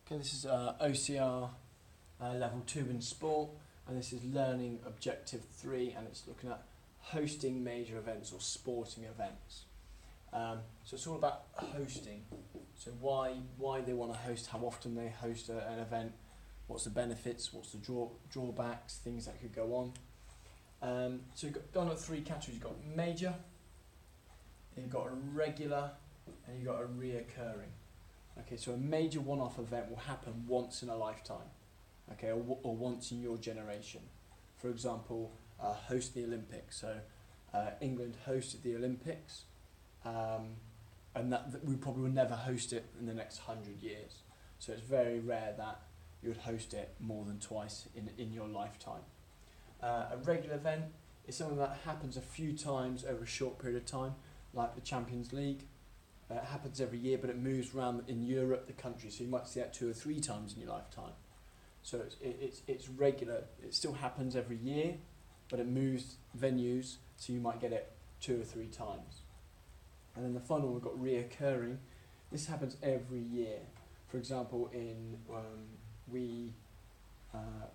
Okay, this is OCR Level 2 in sport, and this is Learning Objective 3, and it's looking at hosting major events or sporting events. So it's all about hosting. So why they want to host, how often they host an event, what's the benefits, what's the drawbacks, things that could go on. So you've got at three categories. You've got major, you've got a regular, and you've got a reoccurring. Okay, so a major one-off event will happen once in a lifetime, okay, or once in your generation. For example, host the Olympics. So England hosted the Olympics, and that we probably will never host it in the next 100 years. So it's very rare that you would host it more than twice in your lifetime. A regular event is something that happens a few times over a short period of time, like the Champions League. It happens every year, but it moves around in Europe, the country, so you might see that 2 or 3 times in your lifetime. So it's regular. It still happens every year, but it moves venues, so you might get it 2 or 3 times. And then the final one, we've got reoccurring. This happens every year. For example, in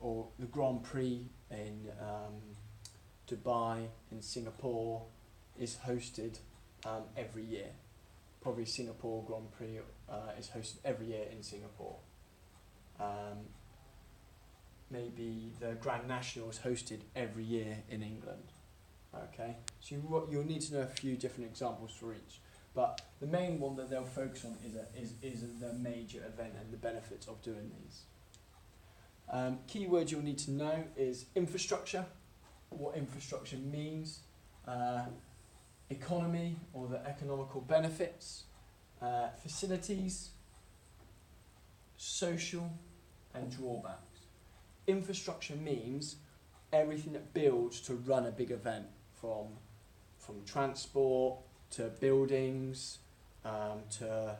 or the Grand Prix in Dubai, in Singapore, is hosted every year. Probably Singapore Grand Prix is hosted every year in Singapore. Maybe the Grand National is hosted every year in England. Okay, so you'll need to know a few different examples for each. But the main one that they'll focus on is the major event and the benefits of doing these. Keywords you'll need to know is infrastructure, what infrastructure means, economy or the economical benefits, facilities, social and drawbacks. Infrastructure means everything that builds to run a big event, from transport to buildings, to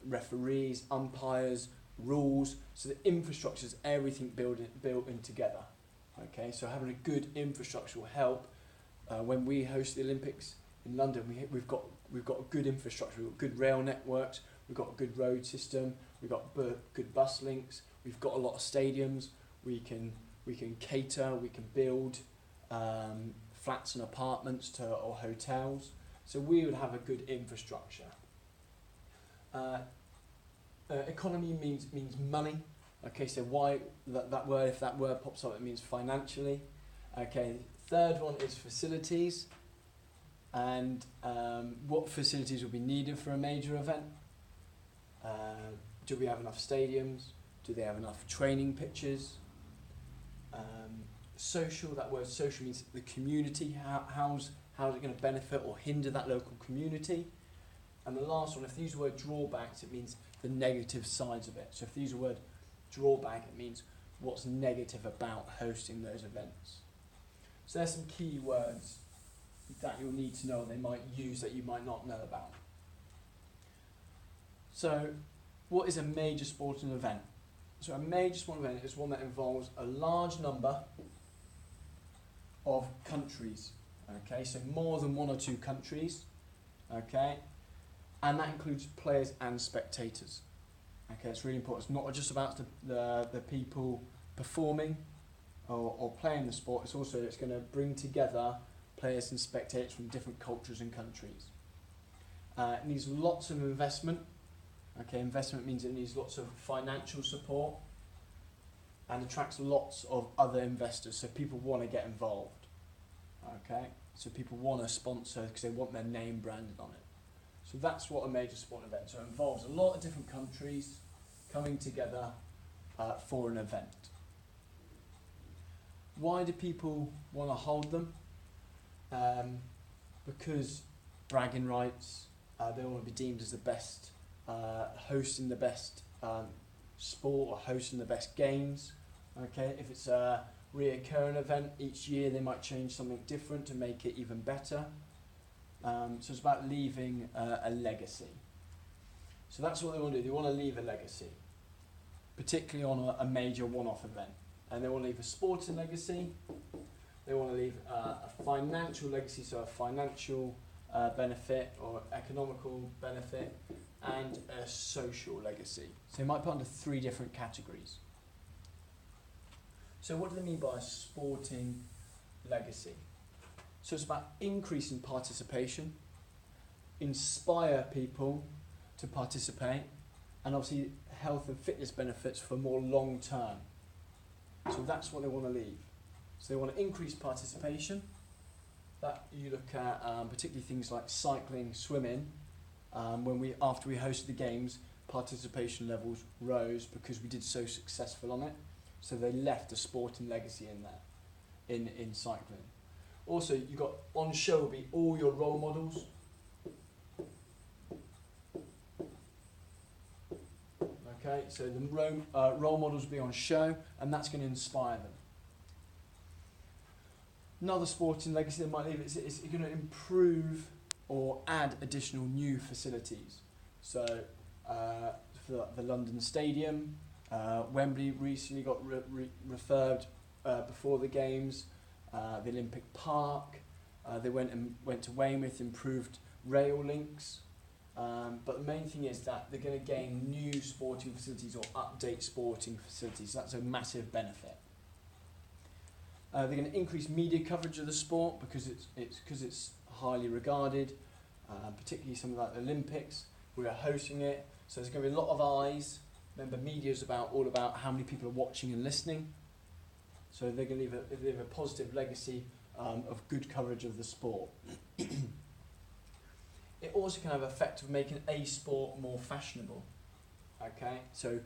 referees, umpires, rules. So the infrastructure is everything built in together. Okay, so having a good infrastructure will help. When we host the Olympics in London, we've got a good infrastructure. We've got good rail networks. We've got a good road system. We've got good bus links. We've got a lot of stadiums. We can cater. We can build flats and apartments or hotels. So we would have a good infrastructure. Economy means money. Okay, so why that word? If that word pops up, it means financially. Okay. Third one is facilities, and what facilities will be needed for a major event. Do we have enough stadiums? Do they have enough training pitches? Social, that word social means the community. How's it going to benefit or hinder that local community? And the last one, if these were drawbacks, it means the negative sides of it. So if these are word drawback, it means what's negative about hosting those events. So there's some key words that you'll need to know they might use that you might not know about. So what is a major sporting event? So a major sporting event is one that involves a large number of countries. Okay, so more than 1 or 2 countries. Okay, and that includes players and spectators. Okay, it's really important. It's not just about the people performing or playing the sport. It's going to bring together players and spectators from different cultures and countries. It needs lots of investment. Okay, investment means it needs lots of financial support and attracts lots of other investors. So people want to get involved. Okay, so people want to sponsor because they want their name branded on it. So that's what a major sport event. So it involves a lot of different countries coming together for an event. Why do people want to hold them? Because bragging rights, they want to be deemed as the best, hosting the best sport or hosting the best games. Okay, if it's a reoccurring event each year, they might change something different to make it even better. So it's about leaving a legacy. So that's what they want to do. They want to leave a legacy, particularly on a major one-off event. And they want to leave a sporting legacy. They want to leave a financial legacy, so a financial benefit or economical benefit. and a social legacy. So you might put under 3 different categories. So what do they mean by a sporting legacy? So it's about increasing participation, inspire people to participate, and obviously health and fitness benefits for more long term. So that's what they want to leave. So they want to increase participation. That you look at particularly things like cycling, swimming. After we hosted the games, participation levels rose because we did so successful on it. So they left a sporting legacy in there, in cycling. Also, you got on show will be all your role models. Okay, so the role models will be on show, and that's going to inspire them. Another sporting legacy that might leave is going to improve or add additional new facilities. So for the London Stadium, Wembley recently got refurbed before the games. The Olympic Park, they went to Weymouth, improved rail links. But the main thing is that they're going to gain new sporting facilities or update sporting facilities. That's a massive benefit. They're going to increase media coverage of the sport because it's highly regarded, particularly something like the Olympics. We are hosting it, so there's going to be a lot of eyes. Remember, media is all about how many people are watching and listening. So they're going to leave a positive legacy of good coverage of the sport. It also can have an effect of making a sport more fashionable. Okay, so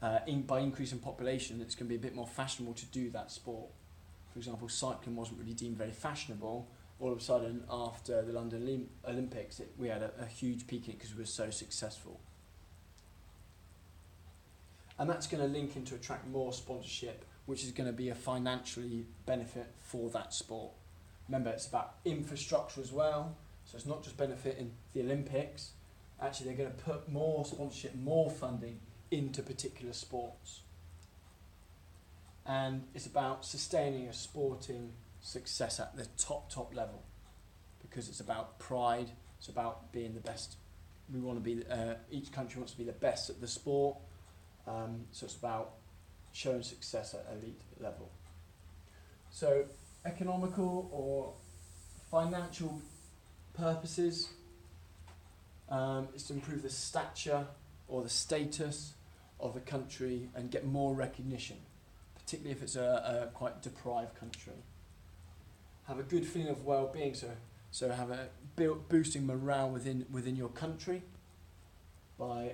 by increasing population, it's going to be a bit more fashionable to do that sport. For example, cycling wasn't really deemed very fashionable. All of a sudden, after the London Olympics, we had a huge peak in it because we were so successful. And that's going to link into attract more sponsorship, which is going to be a financially benefit for that sport. Remember, it's about infrastructure as well. So it's not just benefiting the Olympics. Actually, they're going to put more sponsorship, more funding into particular sports. And it's about sustaining a sporting success at the top level, because it's about pride. It's about being the best. We want to be. Each country wants to be the best at the sport. So it's about showing success at elite level. So economical or financial purposes is to improve the stature or the status of the country and get more recognition, particularly if it's a quite deprived country. Have a good feeling of well-being, so have a boosting morale within your country by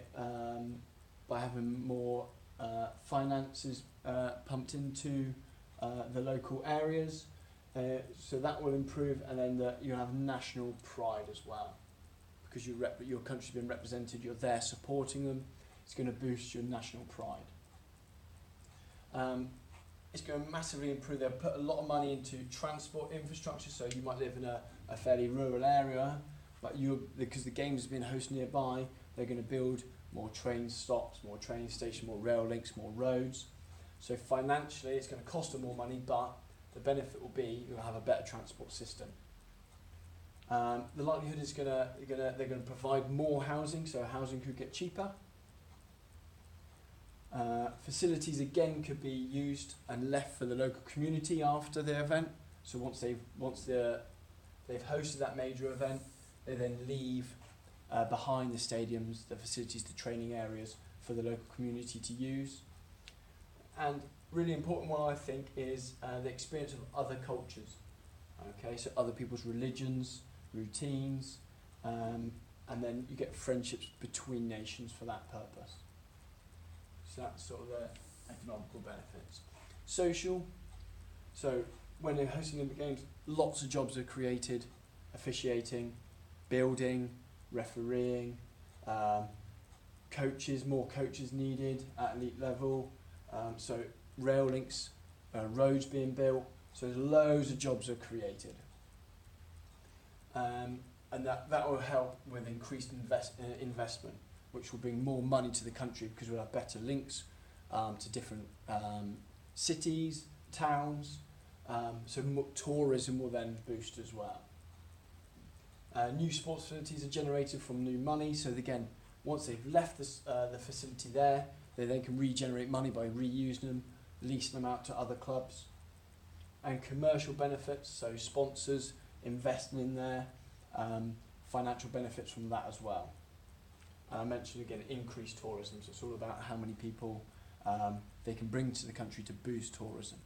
having more finances pumped into the local areas. So that will improve, and then you'll have national pride as well, because your country's been represented, you're there supporting them. It's going to boost your national pride. It's going to massively improve. They'll put a lot of money into transport infrastructure, so you might live in a fairly rural area, but because the games have been hosted nearby, they're going to build more train stops, more train stations, more rail links, more roads. So financially, it's going to cost them more money, but the benefit will be you'll have a better transport system. The likelihood is they're going to provide more housing, so housing could get cheaper. Facilities again could be used and left for the local community after the event. So once they've hosted that major event, they then leave behind the stadiums, the facilities, the training areas for the local community to use. And really important one, I think, is the experience of other cultures. Okay, so other people's religions, routines, and then you get friendships between nations for that purpose. So that's sort of the economical benefits. Social, so when they're hosting Olympic Games, lots of jobs are created: officiating, building, refereeing, coaches, more coaches needed at elite level. So rail links, roads being built. So loads of jobs are created. And that will help with increased investment, which will bring more money to the country because we'll have better links to different cities, towns. So tourism will then boost as well. New sports facilities are generated from new money. So again, Once they've left the facility there, they then can regenerate money by reusing them, leasing them out to other clubs. And commercial benefits, so sponsors investing in there, financial benefits from that as well. And I mentioned again increased tourism, so it's all about how many people they can bring to the country to boost tourism.